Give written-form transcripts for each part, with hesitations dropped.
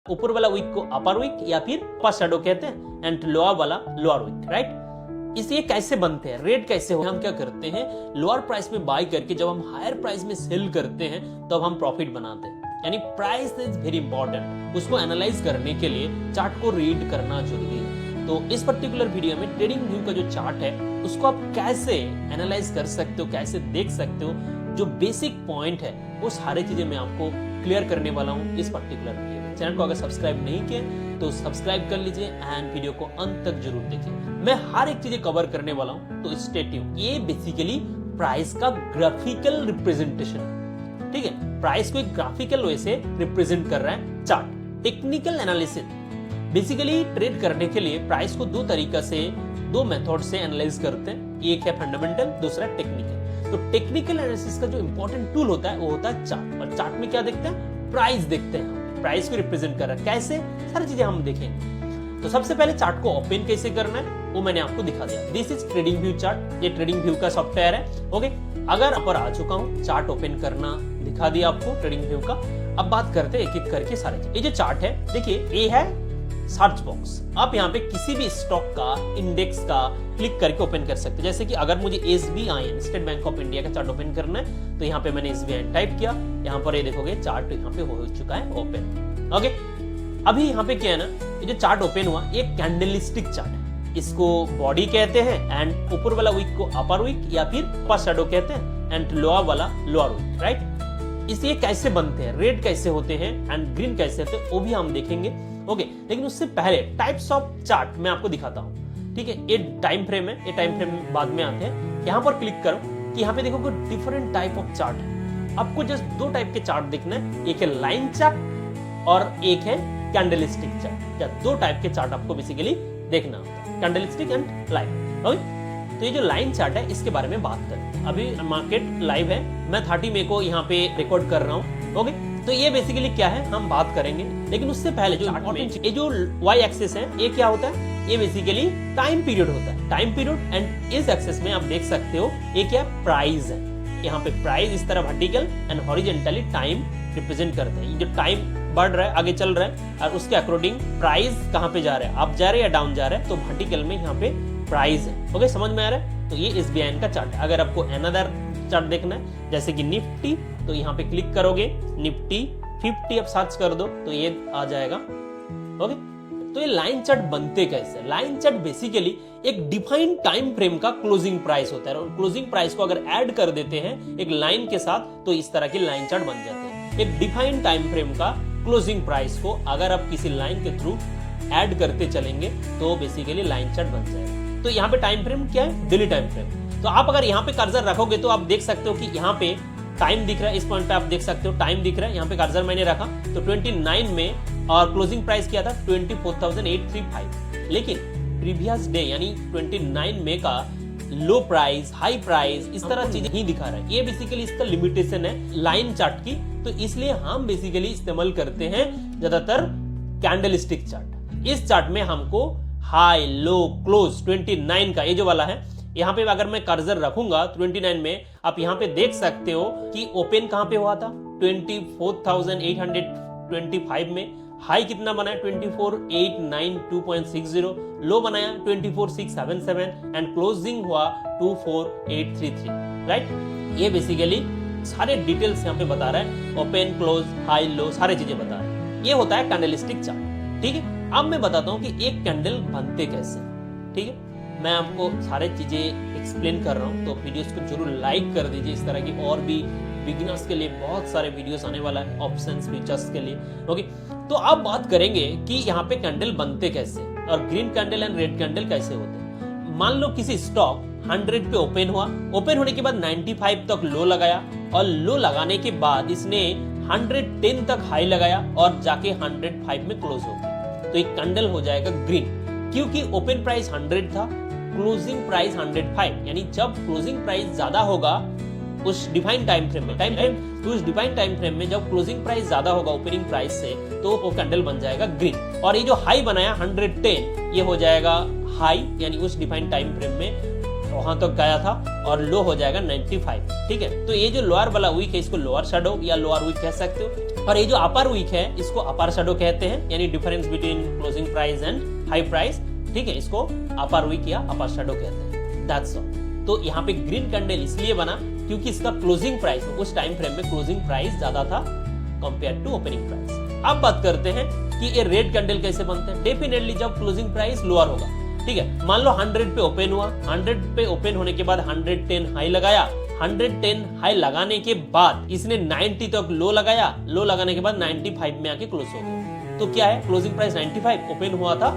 ऊपर वाला वीक को अपर वीक या फिर अपर शैडो कहते हैं एंड लोअर वाला लोअर वीक, राइट। इसे कैसे बनते हैं, रेट कैसे हो, हम क्या करते हैं, लोअर प्राइस में बाय करके जब हम हायर प्राइस में सेल करते हैं तब हम प्रॉफिट बनाते हैं। यानी प्राइस इज वेरी इंपॉर्टेंट, उसको एनालाइज करने के लिए चार्ट को रीड करना जरूरी है। तो इस पर्टिकुलर वीडियो में ट्रेडिंग व्यू का जो चार्ट है उसको आप कैसे एनालाइज कर सकते हो, कैसे देख सकते हो, जो बेसिक पॉइंट है वो सारी चीजें मैं आपको क्लियर करने वाला हूँ इस पर्टिकुलर वीडियो में। चैनल को अगर सब्सक्राइब नहीं किए तो सब्सक्राइब कर लीजिए एंड वीडियो को अंत तक जरूर देखिए। मैं हर एक चीजें कवर करने वाला हूँ, तो स्टे ट्यून्ड। ये बेसिकली प्राइस का ग्राफिकल रिप्रेजेंटेशन है, ठीक है। प्राइस को एक ग्राफिकल वे से रिप्रेजेंट कर रहा है chart. Technical analysis, basically trade करने के लिए प्राइस को दो मेथड से एनालाइज करते हैं। एक है फंडामेंटल, दूसरा टेक्निकल। तो टेक्निकल एनालिसिस का जो इंपॉर्टेंट टूल होता है वो होता है चार्ट। और चार्ट में क्या देखते हैं, प्राइस देखते हैं, प्राइस को रिप्रेजेंट कर रहा है कैसे, सारी चीजें हम देखेंगे। तो सबसे पहले चार्ट को ओपन कैसे करना है वो मैंने आपको दिखा दिया। This is trading view chart, ये ट्रेडिंग व्यू का सॉफ्टवेयर है, ओके। अगर ऊपर आ चुका हूं, चार्ट ओपन करना दिखा दिया आपको ट्रेडिंग व्यू का। अब बात करते हैं एक एक करके सारे चीज। ये जो चार्ट है देखिए, ये है सर्च बॉक्स। आप यहाँ पे किसी भी स्टॉक का, इंडेक्स का क्लिक करके ओपन कर सकते हैं। जैसे कि अगर मुझे SBI state bank of India का चार्ट ओपन करना है तो यहाँ पे मैंने SBI टाइप किया, यहाँ पर ये देखोगे चार्ट यहाँ पे हो चुका है ओपन, ओके। अभी यहाँ पे क्या है ना, ये जो चार्ट ओपन हुआ ये कैंडलस्टिक चार्ट है, इसको बॉडी कहते हैं एंड ऊपर वाला वीक को अपर वीक या फिर अपर शैडो कहते हैं एंड लोअर वाला लोअर वीक, राइट। इसे कैसे बनते हैं, रेड कैसे होते हैं एंड ग्रीन कैसे होते हैं वो भी हम देखेंगे, ओके। लेकिन उससे पहले टाइप्स ऑफ चार्ट मैं आपको दिखाता हूं, ठीक है। ये टाइम फ्रेम है, ये टाइम फ्रेम बाद में आते हैं। यहाँ पर क्लिक करो कि यहाँ पे देखो डिफरेंट टाइप ऑफ चार्ट है। आपको जस्ट दो टाइप के चार्ट दिखना है, एक है लाइन चार्ट और एक है कैंडलस्टिक चार्ट। या दो टाइप के चार्ट आपको बेसिकली देखना होता है, कैंडलस्टिक एंड लाइन, ओके। तो ये जो लाइन चार्ट है इसके बारे में बात करते हैं। अभी मार्केट लाइव है, मैं 30 मई को यहाँ पे रिकॉर्ड कर रहा हूँ, ओके। तो ये बेसिकली क्या है हम बात करेंगे, लेकिन उससे पहले जो ये जो y एक्सिस है ये क्या होता है, ये बेसिकली टाइम पीरियड होता है, टाइम पीरियड। एंड इस एक्सिस में आप देख सकते हो ये क्या प्राइस है। यहाँ पे प्राइस इस तरह vertical and horizontally time represent करते हैं। ये जो टाइम बढ़ रहा है, आगे चल रहा है और उसके अकॉर्डिंग प्राइस कहाँ पे जा रहा है, अप जा रहा है या डाउन जा रहा है, तो वर्टिकल में यहाँ पे प्राइस है, ओके। समझ में आ रहा है। तो ये SBI का चार्ट है। अगर आपको अनदर चार्ट देखना है जैसे कि निफ्टी, तो यहाँ पे क्लिक करोगे, निफ्टी 50 आप सर्च कर दो तो ये आ जाएगा, ओके। तो ये लाइन चार्ट बनते कैसे, लाइन चार्ट बेसिकली एक डिफाइंड टाइम फ्रेम का क्लोजिंग प्राइस होता है और क्लोजिंग प्राइस को अगर ऐड कर देते हैं एक लाइन के साथ तो इस तरह की लाइन चार्ट बन जाते हैं। एक डिफाइंड टाइम फ्रेम का क्लोजिंग प्राइस को अगर आप किसी लाइन के थ्रू ऐड करते चलेंगे तो बेसिकली लाइन चार्ट बन जाएगा। तो यहाँ पे टाइम फ्रेम क्या है, डेली टाइम फ्रेम। तो आप अगर यहाँ पे कर्सर रखोगे तो आप देख सकते हो कि यहाँ पे टाइम दिख रहा है, इस पॉइंट पे आप देख सकते हो टाइम दिख रहा है। यहाँ पे कर्सर मैंने रखा तो 29 में और क्लोजिंग प्राइस क्या था 24,835। लेकिन प्रीवियस डे यानी 29 में का लो प्राइस, हाई प्राइस, इस तरह चीजें ही दिखा रहा है। ये बेसिकली इसका लिमिटेशन है लाइन चार्ट की, तो इसलिए हम बेसिकली इस्तेमाल करते हैं ज्यादातर कैंडलस्टिक चार्ट। इस चार्ट में हमको हाई, लो, क्लोज 29 का ये जो वाला है, यहाँ पे अगर मैं कर्सर रखूंगा 29 में, आप यहाँ पे देख सकते हो कि ओपन कहाँ पे हुआ था 24,825 में, हाई कितना बनाया 24,892.60, लो बनाया 24,677 एंड क्लोजिंग हुआ 24,833, राइट। ये बेसिकली सारे डिटेल्स यहाँ पे बता रहा है, ओपन, क्लोज, हाई, लो, सारी चीजें बता रहा है। ये होता है कैंडलस्टिक चार्ट, ठीक है। अब मैं बताता हूँ कि एक कैंडल बनते कैसे, ठीक है। मैं आपको सारे चीजें एक्सप्लेन कर रहा हूँ, तो वीडियोस को जरूर लाइक कर दीजिए। इस तरह की और भी बिगिनर्स के लिए बहुत सारे वीडियोस आने वाला है, ऑप्शंस, फीचर्स के लिए, ओके। तो अब बात करेंगे कि यहाँ पे कैंडल बनते कैसे और green candle and red candle कैसे होते हैं। मान लो किसी स्टॉक 100 पे ओपन हुआ, ओपन होने के बाद 95 तक लो लगाया और लो लगाने के बाद इसने 110 तक हाई लगाया और जाके 105 में क्लोज हो गया, तो एक कैंडल हो जाएगा ग्रीन, क्योंकि ओपन प्राइस 100 था, क्लोजिंग प्राइस 105। यानी जब क्लोजिंग प्राइस ज्यादा होगा उस डिफाइंड टाइम फ्रेम में, तो उस डिफाइंड टाइम फ्रेम में जब क्लोजिंग प्राइस ज्यादा होगा ओपनिंग प्राइस से, तो वो कैंडल बन जाएगा ग्रीन। और ये जो हाई बनाया 110, ये हो जाएगा हाई, यानी उस डिफाइंड टाइम फ्रेम में वहां तक गया था, और लो हो जाएगा 95, ठीक है। तो ये जो लोअर वाला वीक है इसको लोअर शैडो या लोअर वीक कह सकते हो। और ये जो अपर वीक है इसको अपर शैडो कहते हैं, यानी difference between closing price and high price, ठीक है, इसको अपर वीक या अपर शैडो कहते हैं। That's all. तो यहाँ पे ग्रीन कैंडल इसलिए बना क्योंकि इसका क्लोजिंग प्राइस उस टाइम फ्रेम में क्लोजिंग प्राइस ज्यादा था कंपेयर टू ओपनिंग प्राइस। अब बात करते हैं कि ये रेड कैंडल कैसे बनते हैं। डेफिनेटली जब क्लोजिंग प्राइस लोअर होगा, ठीक है, मान लो 100 पे ओपन हुआ, 100 पे ओपन होने के बाद 110 हाई लगाया, 110 हाई लगाने के बाद इसने 90 तक लो लगाया, लो लगाने के बाद 95 में आके क्लोज हो गया। तो क्या है, क्लोजिंग प्राइस 95, ओपन हुआ था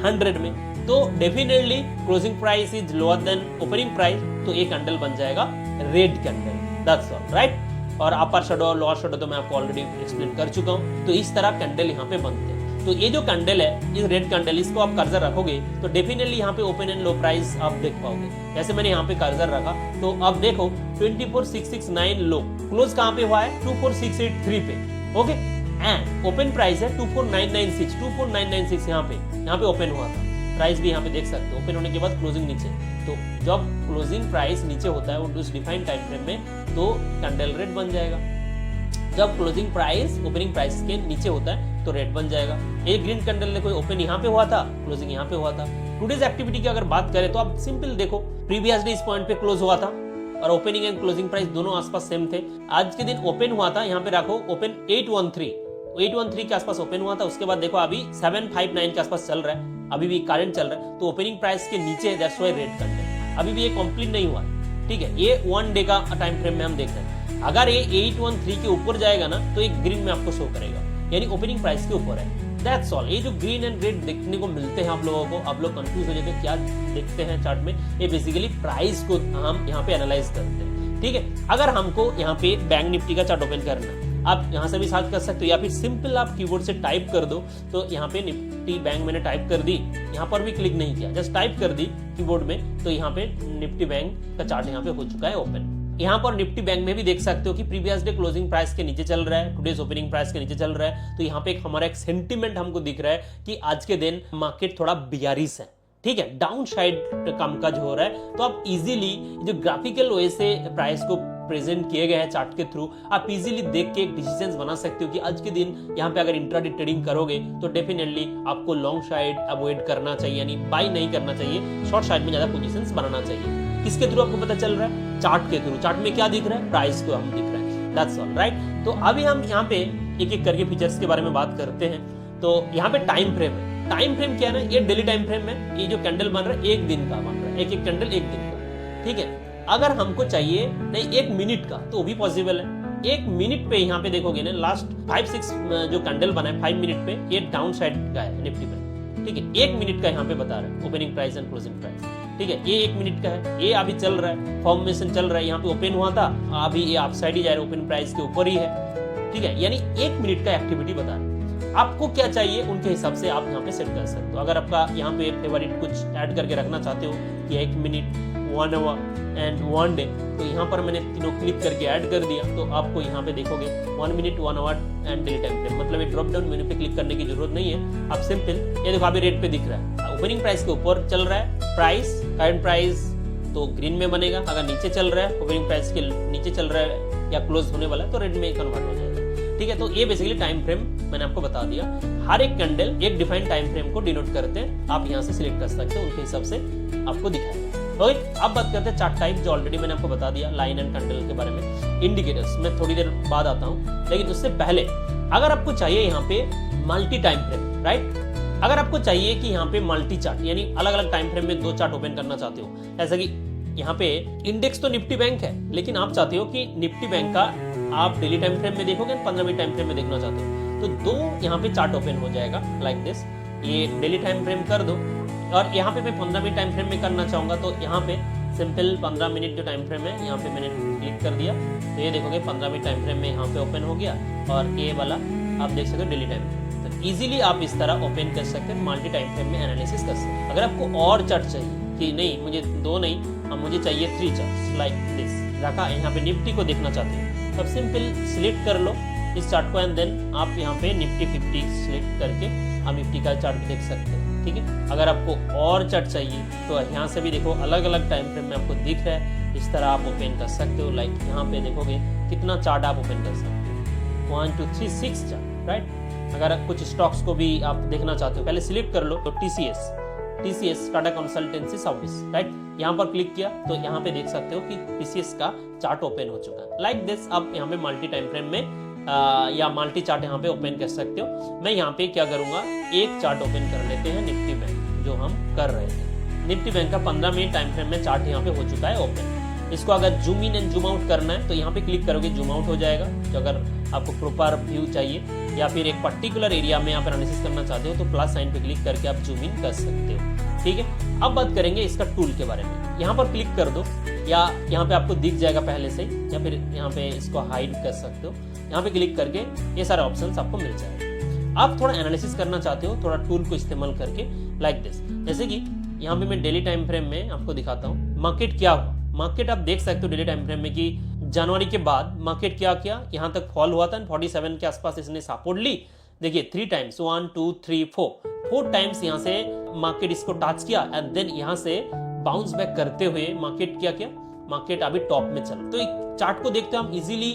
100 में, तो definitely closing price is lower than opening price, तो ये कैंडल बन जाएगा red candle. That's all, right. और अपर शैडो और लोअर शैडो तो मैं आपको ऑलरेडी एक्सप्लेन कर चुका हूं। तो इस तरह कैंडल यहाँ पे बनते हैं। तो ये जो कैंडल है, इस रेड कैंडल, इसको आप कर्सर रखोगे तो डेफिनेटली यहाँ पे ओपन एंड लो प्राइस आप देख पाओगे। जैसे मैंने यहाँ पे कर्सर रखा तो अब देखो 24669 लो, क्लोज कहाँ पे हुआ है, 24683 पे, ओके, एंड ओपन प्राइस है 24996, 24996 यहाँ पे ओपन हुआ था। प्राइस भी यहाँ पे देख सकते हो, ओपन होने के बाद क्लोजिंग नीचे। तो जब क्लोजिंग प्राइस नीचे होता है उस डिफाइंड टाइम फ्रेम में, तो कैंडल रेड बन जाएगा। जब क्लोजिंग प्राइस ओपनिंग प्राइस के नीचे होता है तो रेड बन जाएगा। एक ग्रीन कैंडल ने कोई ओपन यहाँ पे हुआ था, क्लोजिंग यहाँ पे हुआ था। टुडेज एक्टिविटी की अगर बात करें तो आप सिंपल देखो, प्रीवियस डे इस पॉइंट पे क्लोज हुआ था और ओपनिंग एंड क्लोजिंग प्राइस दोनों आसपास सेम थे। आज के दिन ओपन हुआ था, यहाँ पे रखो ओपन 813 के आसपास ओपन हुआ था। उसके बाद देखो अभी 759 के आसपास चल रहा है, अभी भी करंट चल रहा है, तो ओपनिंग प्राइस के नीचे है, दैट्स व्हाई रेड कैंडल। अभी भी ये कंप्लीट नहीं हुआ, ठीक है, ये 1 डे का टाइम फ्रेम में हम देख रहे हैं। अगर ये 813 के ऊपर जाएगा ना तो एक ग्रीन में आपको शो करेगा, यानी ओपनिंग प्राइस के ऊपर है। That's all. ये जो ग्रीन एंड रेड देखने को मिलते हैं आप लोगों को, आप लोग कंफ्यूज हो जाते हैं क्या देखते हैं चार्ट में, ये बेसिकली प्राइस को हम यहाँ पे एनालाइज करते हैं, ठीक है। अगर हमको यहाँ पे बैंक निफ्टी का चार्ट ओपन करना है, आप यहाँ से भी सर्च कर सकते हो या फिर सिंपल आप कीबोर्ड से टाइप कर दो। तो यहाँ पे निफ्टी बैंक मैंने टाइप कर दी, यहाँ पर भी क्लिक नहीं किया, जस्ट टाइप कर दी कीबोर्ड में, तो यहाँ पे निफ्टी बैंक का चार्ट यहाँ पे हो चुका है ओपन। यहाँ पर निफ्टी बैंक में भी देख सकते हो कि प्रीवियस डे क्लोजिंग प्राइस के नीचे चल रहा है, टुडेज ओपनिंग प्राइस के नीचे चल रहा है। तो यहाँ पे हमारा एक सेंटीमेंट हमको दिख रहा है कि आज के दिन मार्केट थोड़ा बियरिश है, ठीक है, डाउन साइड कामकाज हो रहा है। तो आप इजीली जो ग्राफिकल वे से प्राइस को प्रेजेंट किए गए हैं चार्ट के थ्रू, आप इजीली देख के एक डिसीजन बना सकते हो कि आज के दिन यहाँ पे अगर इंट्राडे ट्रेडिंग करोगे तो डेफिनेटली आपको लॉन्ग साइड अवॉइड करना चाहिए, यानी बाय नहीं करना चाहिए, शॉर्ट साइड में ज्यादा पोजीशंस बनाना चाहिए। किसके थ्रू आपको पता चल रहा है, चार्ट के थ्रू। चार्ट में क्या दिख रहा है, प्राइस को हम दिख रहा है। That's all, right. तो अभी हम यहाँ पे एक एक करके फीचर्स के बारे में बात करते हैं। तो यहाँ पे टाइम फ्रेम है। टाइम फ्रेम क्या है ना, ये डेली टाइम फ्रेम है। ये जो कैंडल बन रहा है एक दिन का बन रहा है, एक एक कैंडल एक दिन का, ठीक है। अगर हमको चाहिए नहीं 1 मिनट का तो भी पॉसिबल है। 1 मिनट पे यहाँ पे देखोगे ना, लास्ट 5-6 जो कैंडल बना है 5 मिनट पे, ये डाउन साइड का है निफ्टी पे, ठीक है। 1 मिनट का यहाँ पे बता रहा है opening price and closing price, ठीक है। ये 1 मिनट का है, ये अभी चल रहा है, फॉर्मेशन चल रहा है। यहाँ पे ओपन हुआ था, अभी ये अप साइड ही जा रहा है, ओपन प्राइस के ऊपर ही है, ठीक है। यानी 1 मिनट का एक्टिविटी बता रहा है। आपको क्या चाहिए उनके हिसाब से आप यहाँ पे सेट कर सकते हो। अगर आपका यहाँ पे फेवरेट कुछ ऐड करके रखना चाहते हो कि 1 मिनट, 1 आवर एंड 1 डे, तो यहाँ पर मैंने तीनों क्लिक करके ऐड कर दिया। तो आपको यहाँ पे देखोगे 1 minute, 1 our and day time frame, मतलब एक ड्रॉप डाउन मेन्यू पे क्लिक करने की जरूरत नहीं है। आप सिंपल ये देखो अभी रेट पे दिख रहा है, ओपनिंग प्राइस के ऊपर चल रहा है, प्राइस करंट प्राइस तो ग्रीन में बनेगा। अगर नीचे चल रहा है, ओपनिंग प्राइस के नीचे चल रहा है या क्लोज होने वाला है, तो रेड में कन्वर्ट हो जाएगा, ठीक है। तो ये बेसिकली टाइम फ्रेम मैंने आपको बता दिया। हर एक कैंडल एक डिफाइंड टाइम फ्रेम को डिनोट करते हैं, आप यहाँ से सिलेक्ट कर सकते हैं, उनके हिसाब से आपको दिखाएगा। ओके, अब बात करते हैं चार्ट टाइप, जो ऑलरेडी मैंने आपको बता दिया लाइन एंड कैंडल के बारे में। इंडिकेटर्स मैं थोड़ी देर बाद आता हूँ, लेकिन उससे पहले अगर आपको चाहिए यहाँ पे मल्टी टाइम फ्रेम, राइट, अगर आपको चाहिए कि यहाँ पे मल्टी चार्ट, यानी अलग अलग टाइम फ्रेम में 2 चार्ट ओपन करना चाहते हो, जैसा कि यहाँ पे इंडेक्स तो निफ्टी बैंक है, लेकिन आप चाहते हो कि निफ्टी बैंक का आप डेली टाइम फ्रेम में देखोगे, 15 मिनट टाइम फ्रेम में देखना चाहते हो, तो 2 यहाँ पे चार्ट ओपन हो जाएगा लाइक दिस। ये डेली टाइम फ्रेम कर दो, और यहाँ पे मैं 15 मिनट टाइम फ्रेम में करना चाहूंगा, तो यहाँ पे सिंपल 15 मिनट जो टाइम फ्रेम है यहाँ पे मैंने क्लिक कर दिया। तो ये देखोगे 15 मिनट टाइम फ्रेम में यहाँ पे ओपन हो गया, और ये वाला आप देख सकते हो डेली टाइम फ्रेम। तो इजीली आप इस तरह ओपन कर सकते हैं, मल्टी टाइम फ्रेम में एनालिसिस कर सकते हैं। अगर आपको और चार्ट चाहिए कि नहीं मुझे 2 नहीं, अब मुझे चाहिए 3 चार्ट्स लाइक दिस, रखा यहाँ पे निफ्टी को देखना चाहते हो, तब सिंपल सिलेक्ट कर लो इस चार्ट को, एंड देन आप यहाँ पे निफ्टी 50 सिलेक्ट करके आप निफ्टी का चार्ट भी देख सकते हैं, ठीक है। अगर आपको और चार्ट चाहिए तो यहाँ से भी देखो अलग अलग टाइम फ्रेम में आपको दिख रहा है, इस तरह आप ओपन कर सकते हो। लाइक यहाँ पे देखोगे कितना चार्ट आप ओपन कर सकते हो, 1 2 3 6 चार्ट, राइट। अगर कुछ स्टॉक्स को भी आप देखना चाहते हो, पहले सिलेक्ट कर लो तो TCS Tata consultancy service, right. यहाँ पर क्लिक किया तो यहाँ पे देख सकते हो कि टीसीएस का चार्ट ओपन हो चुका है। लाइक दिस आप यहाँ पे मल्टी टाइम फ्रेम में या मल्टी चार्ट यहाँ पे ओपन कर सकते हो। मैं यहाँ पे क्या करूंगा, एक चार्ट ओपन कर लेते हैं निफ्टी बैंक जो हम कर रहे थे। निफ्टी बैंक का 15 मिनट टाइम फ्रेम में चार्ट यहाँ पे हो चुका है ओपन। इसको अगर zoom in and zoom out करना है तो यहाँ पे क्लिक करोगे, जूम आउट हो जाएगा। तो अगर आपको प्रॉपर व्यू चाहिए या फिर एक पर्टिकुलर एरिया में यहाँ पर एनालिसिस करना चाहते हो तो प्लस साइन पे क्लिक करके आप जूम इन कर सकते हो, ठीक है। अब बात करेंगे इसका टूल के बारे में। यहाँ पर क्लिक कर दो या यहाँ पे आपको दिख जाएगा पहले से, या फिर यहाँ पे इसको हाइड कर सकते हो। यहाँ पे क्लिक करके ये सारे ऑप्शंस आपको मिल जाएंगे। आप थोड़ा एनालिसिस करना चाहते हो थोड़ा टूल को इस्तेमाल करके, लाइक दिस। जैसे कि यहाँ पे मैं डेली टाइम फ्रेम में आपको दिखाता हूँ मार्केट क्या हुआ। मार्केट आप देख सकते हो डेली टाइम फ्रेम में कि जनवरी के बाद मार्केट क्या किया, यहाँ तक फॉल हुआ था 47 के आसपास इसने सपोर्ट ली। देखिए 3 टाइम्स 1 2 3 4 टाइम्स यहाँ से मार्केट इसको टच किया एंड देन यहाँ से बाउंस बैक करते हुए मार्केट क्या किया, मार्केट अभी टॉप में चला। तो एक चार्ट को देखते हम इजीली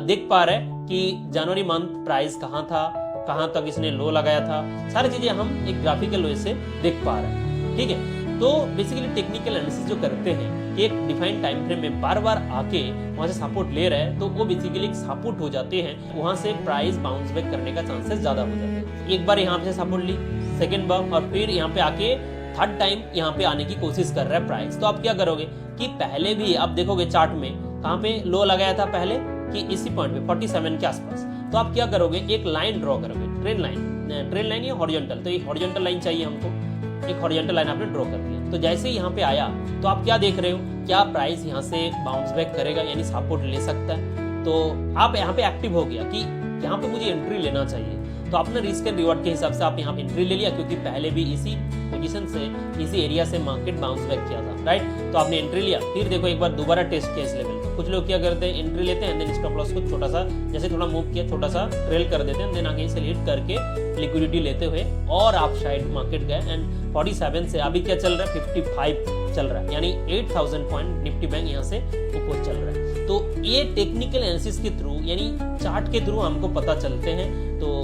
देख पा रहे हैं कि जनवरी मंथ प्राइस कहाँ था, कहाँ तक इसने लो लगाया था, सारी चीजें हम एक ग्राफिकल वे से देख पा रहे हैं, ठीक है। तो बेसिकली टेक्निकल एनालिसिस जो करते हैं कि एक डिफाइंड टाइम फ्रेम में बार बार आके वहां से सपोर्ट ले रहे हैं तो वो बेसिकली एक सपोर्ट हो जाते हैं, वहां से प्राइस बाउंस बैक करने का चांसेस ज्यादा हो जाते हैं। एक बार यहाँ पे सपोर्ट ली, सेकेंड बार, और फिर यहाँ पे आके थर्ड टाइम यहाँ पे आने की कोशिश कर रहा है प्राइस। तो आप क्या करोगे कि पहले भी आप देखोगे चार्ट में कहाँ पे लो लगाया था पहले कि इसी पॉइंट पे 47 के आसपास। तो आप क्या करोगे, एक लाइन ड्रॉ करोगे, ट्रेन लाइन या हॉरिजॉन्टल। तो एक हॉरिजॉन्टल लाइन चाहिए हमको, एक हॉरिजॉन्टल लाइन आपने ड्रॉ कर दिया। तो जैसे ही यहाँ पे आया तो आप क्या देख रहे हो, क्या प्राइस यहाँ से बाउंस बैक करेगा यानी सपोर्ट ले सकता है। तो आप यहाँ पे एक्टिव हो गया कि यहाँ पे मुझे एंट्री लेना चाहिए। तो आपने रिस्क एंड रिवॉर्ड के हिसाब से आप यहाँ पे एंट्री ले लिया, क्योंकि पहले भी इसी पोजीशन से इसी एरिया से मार्केट बाउंस बैक किया था, राइट। तो आपने एंट्री लिया, फिर देखो एक बार दोबारा टेस्ट किया इस लेवल को। कुछ लोग क्या करते हैं, एंट्री लेते हैं देन स्टॉप लॉस को छोटा सा जैसे थोड़ा मूव किया, छोटा सा ट्रेल कर देते हैं, देन आगे से लीड करके लिक्विडिटी लेते हुए और आप शायद मार्केट गए एंड 47 से अभी क्या चल रहा है 55 चल रहा है, यानी 8000 पॉइंट निफ्टी बैंक यहाँ से ऊपर चल रहा है। तो ये टेक्निकल एनालिसिस के थ्रू यानी चार्ट के थ्रू हमको पता चलते हैं। तो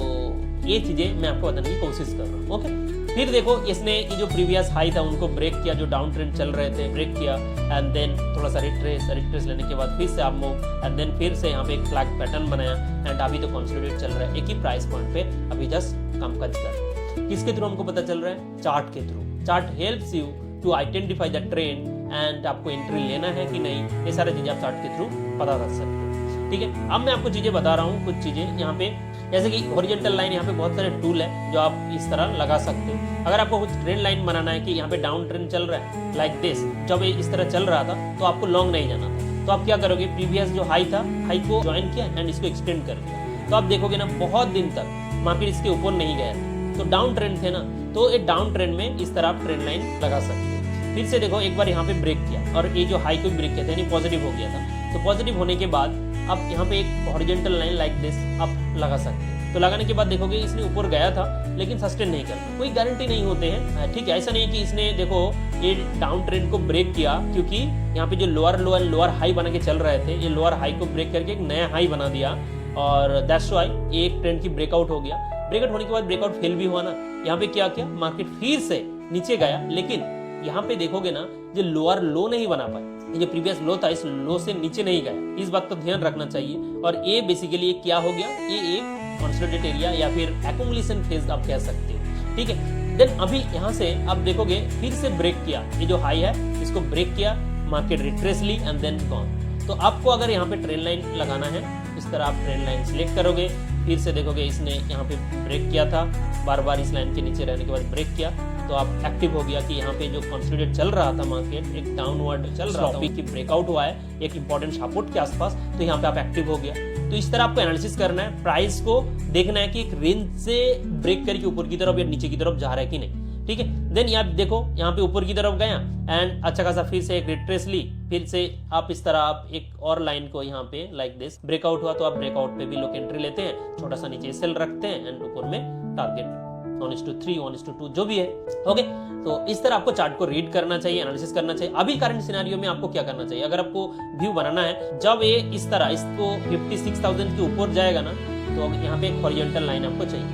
ये चीजें मैं आपको बताने की कोशिश कर रहा हूँ, ओके। फिर देखो इसने ये जो प्रीवियस हाई था उनको ब्रेक किया, जो डाउन ट्रेंड चल रहे थे ब्रेक किया एंड देन थोड़ा सा रिट्रेस लेने के बाद फिर से आप मूव एंड देन फिर से यहाँ पे एक फ्लैग पैटर्न बनाया एंड अभी तो कंसोलिडेट चल रहा है एक ही प्राइस पॉइंट पे, अभी जस्ट कामकाज कर रहा है। किसके थ्रू हमको पता चल रहा है, चार्ट के through. Chart helps you to identify the trend and आपको एंट्री लेना है कि नहीं, ये सारी चीजें आप चार्ट के थ्रू पता कर सकते हो, ठीक है। अब मैं आपको चीजें बता रहा हूँ, कुछ चीजें यहाँ पे जैसे कि हॉरिजॉन्टल लाइन, यहाँ पे बहुत सारे टूल है जो आप इस तरह लगा सकते हो। अगर आपको कुछ ट्रेंड लाइन बनाना है कि यहाँ पे डाउन ट्रेंड चल रहा है लाइक दिस, जब ये इस तरह चल रहा था तो आपको लॉन्ग नहीं जाना था। तो आप क्या करोगे, प्रीवियस जो हाई था, हाई को ज्वाइन किया एंड इसको एक्सटेंड कर दिया। तो आप देखोगे ना बहुत दिन तक मार्केट इसके ऊपर नहीं गया था, तो डाउन ट्रेंड थे ना, तो एक डाउन ट्रेंड में इस तरह आप ट्रेंड लाइन लगा सकते हो। फिर से देखो एक बार यहाँ पे ब्रेक किया और ये जो हाई को भी ब्रेक किया था यानी पॉजिटिव हो गया था। तो पॉजिटिव होने के बाद आप यहाँ पे एक हॉरिजॉन्टल लाइन लाइक दिस आप लगा सकते हो। तो लगाने के बाद देखोगे इसने ऊपर गया था लेकिन सस्टेन नहीं करता, कोई गारंटी नहीं होते हैं, ठीक है। ऐसा नहीं कि इसने देखो ये डाउन ट्रेंड को ब्रेक किया, क्योंकि यहाँ पे जो लोअर हाई बना के चल रहे थे, ये लोअर हाई को ब्रेक करके एक नया हाई बना दिया और दैट्स व्हाई एक ट्रेंड की ब्रेकआउट हो गया। ब्रेकआउट होने के बाद ब्रेकआउट फेल भी हुआ ना, यहाँ पे क्या किया, मार्केट फिर से नीचे गया, लेकिन यहाँ पे देखोगे ना जो लोअर लो नहीं बना पाए, ये जो प्रीवियस लो था इस लो से नीचे नहीं गया, इस बात का ध्यान रखना चाहिए। और ये बेसिकली क्या हो गया, ये एक कंसोलिडेट एरिया या फिर एक्युमुलेशन फेज आप कह सकते हो, ठीक है। देन अभी यहाँ से आप देखोगे फिर से ब्रेक किया, ये जो हाई है इसको ब्रेक किया, मार्केट रिट्रेस ली एंड देन गॉन। तो आपको अगर यहाँ पे ट्रेंड लाइन लगाना है, इस तरह आप ट्रेंड लाइन सिलेक्ट करोगे, फिर से देखोगे इसने यहाँ पे ब्रेक किया था, बार बार इस लाइन के नीचे रहने के बाद ब्रेक किया, तो आप एक्टिव हो गया कि यहाँ पे जो कंसोलिडेट चल रहा था मार्केट, एक डाउनवर्ड चल रहा था की ब्रेकआउट हुआ है एक इंपॉर्टेंट सपोर्ट के आसपास, तो यहाँ पे आप एक्टिव हो गया। तो इस तरह आपको एनालिसिस करना है, प्राइस को देखना है कि एक रेंज से ब्रेक करके ऊपर की तरफ या नीचे की तरफ जा रहा है कि नहीं, ठीक है। देन यहाँ देखो यहाँ पे ऊपर की तरफ गया एंड अच्छा खासा फिर से एक रिट्रेस ली, फिर से आप इस तरह आप एक और लाइन को यहाँ पे लाइक दिस ब्रेकआउट हुआ, तो आप ब्रेकआउट पे भी लोग एंट्री लेते हैं, छोटा सा नीचे सेल रखते हैं एंड ऊपर में टारगेट 1:3 1:2 जो भी है, ओके। तो इस तरह आपको चार्ट को रीड करना चाहिए, एनालिसिस करना चाहिए। अभी करंट सिनेरियो में आपको क्या करना चाहिए, अगर आपको व्यू बनाना है, जब ये इस तरह इसको 56,000 के ऊपर जाएगा ना, तो यहाँ पे एक हॉरिजॉन्टल लाइन आपको चाहिए।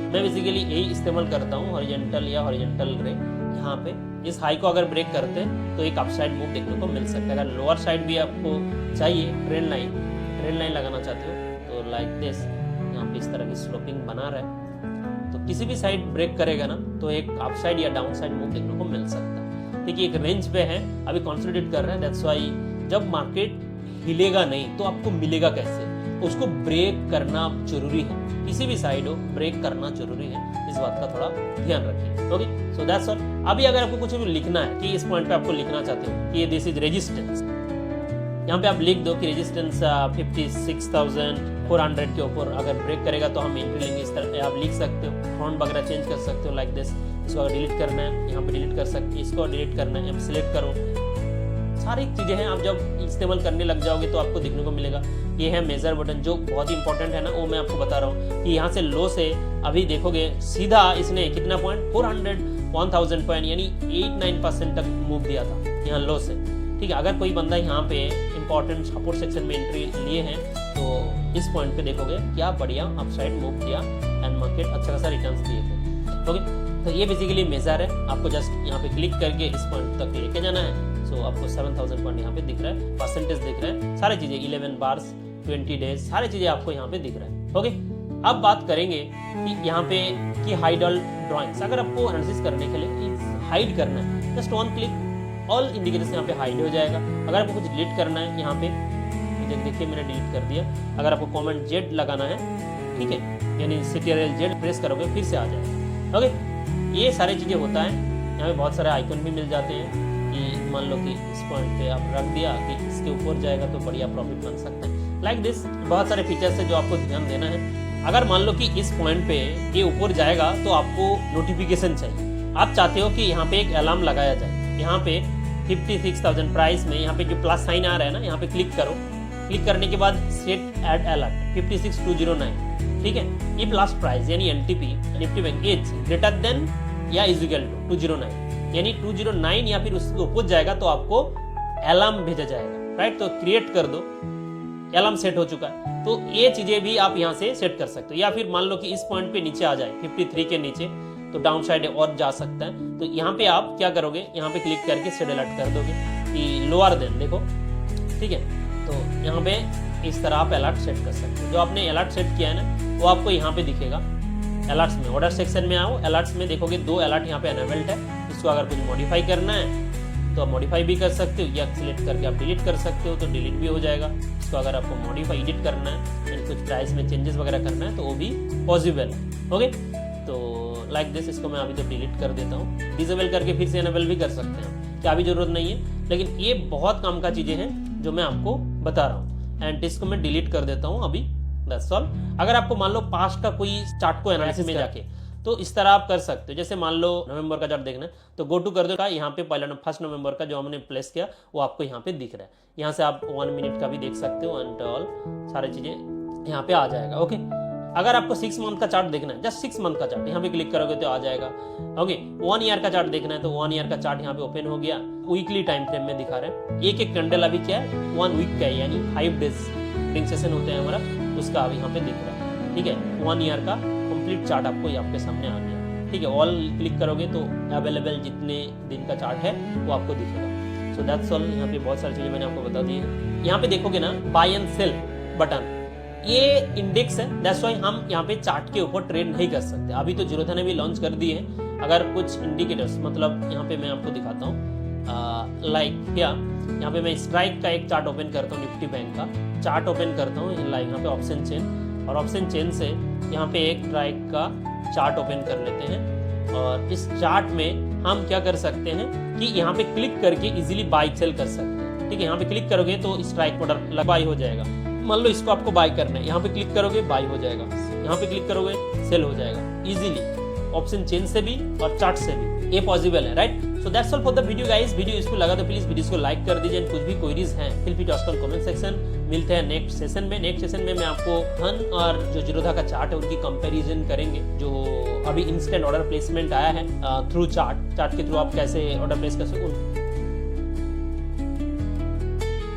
मैं बेसिकली यही इस्तेमाल करता हूँ, हॉरिजॉन्टल या हॉरिजॉन्टल रे। यहाँ पे इस हाई को अगर ब्रेक करते हैं तो एक अपसाइड मूव देखने को मिल सकता है। अगर लोअर साइड भी आपको चाहिए, ट्रेंड लाइन लगाना चाहते हो तो लाइक दिस, यहाँ पे इस तरह की स्लोपिंग बना रहा है, तो किसी भी साइड ब्रेक करेगा ना तो एक अपसाइड या डाउन साइड मूव देखने को मिल सकता है। देखिए एक रेंज पे है, अभी कंसोलिडेट कर रहा है, दैट्स व्हाई जब मार्केट हिलेगा नहीं तो आपको मिलेगा कैसे, उसको ब्रेक करना जरूरी है। किसी भी साइड हो ब्रेक करना जरूरी है, इस बात का थोड़ा ध्यान रखिए। Okay, so that's all. अभी अगर आपको कुछ भी लिखना है कि इस पॉइंट पे आपको लिखना चाहते हो कि दिस इज रेजिस्टेंस, यहाँ पे आप लिख दो कि रेजिस्टेंस 56,400 के ऊपर अगर ब्रेक करेगा तो हम एंट्री लेंगे, इस तरह आप लिख सकते हो। फॉन्ट वगैरह चेंज कर सकते हो लाइक दिस। इसको अगर डिलीट करना है यहाँ पे डिलीट कर सकते, इसको डिलीट करना है सिलेक्ट करो। सारी चीजें हैं, आप जब इस्तेमाल करने लग जाओगे तो आपको देखने को मिलेगा। ये है मेजर बटन जो बहुत ही इंपॉर्टेंट है ना, वो मैं आपको बता रहा हूँ कि यहाँ से लो से अभी देखोगे सीधा इसने कितना पॉइंट 1000 पॉइंट यानी 8-9% तक मूव दिया था यहाँ लो से। ठीक है, अगर कोई बंदा यहाँ पे इंपॉर्टेंट सपोर्ट सेक्शन में एंट्री लिए हैं तो इस पॉइंट पे देखोगे क्या बढ़िया अपसाइड मूव दिया एंड मार्केट अच्छा खासा रिटर्न्स दिए थे। ओके, तो ये बेसिकली मेजर है, आपको जस्ट यहाँ पे क्लिक करके इस पॉइंट तक लेके जाना है। सो आपको 7000 पॉइंट यहाँ पे दिख रहा है, परसेंटेज दिख रहा है, सारी चीजें 11 बार्स 20 डेज सारी चीजें आपको यहाँ पे दिख रहा है। ओके, अब बात करेंगे कि यहाँ पे कि हाइड ऑल ड्रॉइंग्स। अगर आपको एनालिसिस करने के लिए हाइड करना है, just one click all indicators यहाँ पे हाइड हो जाएगा। अगर आपको कुछ डिलीट करना है यहाँ पे देखिए मैंने डिलीट कर दिया। अगर आपको कमेंट जेड लगाना है, ठीक है, यानी CTRL Z प्रेस करोगे फिर से आ जाएगा। ओके, ये सारी चीजें होता है। यहाँ पे बहुत सारे आइकन भी मिल जाते हैं कि मान लो कि इस पॉइंट पे आप रख दिया कि इसके ऊपर जाएगा तो बढ़िया प्रॉफिट बन सकता है लाइक दिस। बहुत सारे फीचर्स है जो आपको ध्यान देना है। अगर मान लो कि इस पॉइंट पे ये ऊपर जाएगा तो आपको नोटिफिकेशन चाहिए। आप चाहते हो कि यहाँ पे एक अलार्म लगाया जाए। यहाँ पे 56,000 प्राइस में यहाँ पे जो प्लस साइन आ रहा है ना, यहाँ पे क्लिक करो। क्लिक करने के बाद सेट एड अलर्ट 56209, ठीक है, ये लास्ट प्राइस यानी NTP Nifty bank is greater than या इज इक्वल टू 209, यानी 209 या फिर उसके ऊपर जाएगा तो आपको अलार्म भेजा जाएगा। राइट, तो क्रिएट कर दो, अलार्म सेट हो चुका है। तो ये चीजें भी आप यहाँ से सेट कर सकते हो। या फिर मान लो कि इस पॉइंट पे नीचे आ जाए 53 के नीचे तो डाउन साइड और जा सकता है। तो यहाँ पे आप क्या करोगे, यहाँ पे क्लिक करके सेट अलर्ट कर दोगे कि लोअर देन, देखो, ठीक है। तो यहाँ पे इस तरह आप अलर्ट सेट कर सकते हो। जो आपने अलर्ट सेट किया है ना वो आपको यहाँ पे दिखेगा। अलर्ट्स में ऑर्डर सेक्शन में आओ, अलर्ट्स में देखोगे 2 अलर्ट यहाँ पे अनेबल्ड है। इसको अगर कुछ मॉडिफाई करना है तो आप मॉडिफाई भी कर सकते हो, या सिलेक्ट करके आप डिलीट कर सकते हो तो डिलीट भी हो जाएगा। इसको अगर आपको मॉडिफाई एडिट करना है यानी कुछ प्राइस में चेंजेस वगैरह करना है तो वो भी पॉसिबल है। ओके, तो लाइक दिस, इसको मैं अभी तो डिलीट कर देता हूँ। डिसेबल करके फिर से अनेबल भी कर सकते हैं, क्या अभी जरूरत नहीं है, लेकिन ये बहुत काम का चीजें हैं जो मैं आपको बता रहा हूँ। एंड इसको मैं डिलीट कर देता हूँ अभी, दैट्स ऑल। अगर आपको मान लो पास्ट का कोई चार्ट को एनालिसिस में जाके तो इस तरह आप कर सकते हो। जैसे मान लो नवंबर का चार्ट देखना है तो गो टू कर दो, यहाँ पे पहला 1 नवंबर का जो हमने प्लेस किया वो आपको यहाँ पे दिख रहा है। यहाँ से आप 1 मिनट का भी देख सकते हो एंड ऑल सारी चीजें यहाँ पे आ जाएगा। ओके, अगर आपको 6 मंथ का चार्ट देखना है, जस्ट 6 मंथ का चार्ट यहाँ पे क्लिक करोगे तो आ जाएगा। ओके, 1 ईयर का चार्ट देखना है तो 1 ईयर का चार्ट यहाँ पे ओपन हो गया। वीकली टाइम फ्रेम में दिखा रहे हैं। एक कैंडल अभी क्या है 1 वीक का है, यानी 5 डेज ट्रेडिंग सेशन होते हैं हमारा, उसका अभी यहाँ पे दिख रहा है। ठीक है, 1 ईयर का कंप्लीट चार्ट आपको आपके सामने आ गया। ठीक है, ऑल क्लिक करोगे तो अवेलेबल जितने दिन का चार्ट है वो आपको दिखेगा। So that's all. यहाँ पे बहुत सारी चीजें मैंने आपको बता दी है। यहाँ पे देखोगे ना बाय एंड सेल बटन, ये इंडेक्स है, दैट्स व्हाई हम यहाँ पे चार्ट के ऊपर ट्रेड नहीं कर सकते। अभी तो जीरोधा ने भी लॉन्च कर दी है। अगर कुछ इंडिकेटर्स, मतलब यहाँ पे मैं आपको दिखाता हूँ, लाइक क्या, यहाँ पे मैं स्ट्राइक का एक चार्ट ओपन करता हूँ, निफ्टी बैंक का चार्ट ओपन करता हूँ, लाइक यहाँ पे ऑप्शन चेन, और ऑप्शन चेन से यहाँ पे एक स्ट्राइक का चार्ट ओपन कर लेते हैं। और इस चार्ट में हम क्या कर सकते हैं कि यहाँ पे क्लिक करके इजीली बाय सेल कर सकते हैं। ठीक है, यहाँ पे क्लिक करोगे तो स्ट्राइक ऑर्डर बाय हो जाएगा। मान लो इसको आपको बाय करना है, यहाँ पे क्लिक करोगे बाय हो जाएगा, यहाँ पे क्लिक करोगे सेल हो जाएगा इजीली, ऑप्शन चेंज से भी और चार्ट से भी ये पॉसिबल है। Right, so that's all for the video guys. Video useful लगा तो प्लीज वीडियो को लाइक कर दीजिए। कुछ भी क्वेरीज हैं feel free to ask on comment section. मिलते हैं नेक्स्ट सेशन में। नेक्स्ट सेशन में मैं आपको हन और जो जीरोधा का चार्ट है उनकी कंपैरिजन करेंगे। जो अभी इंस्टेंट ऑर्डर प्लेसमेंट आया है थ्रू चार्ट के थ्रू आप कैसे ऑर्डर प्लेस कर सकते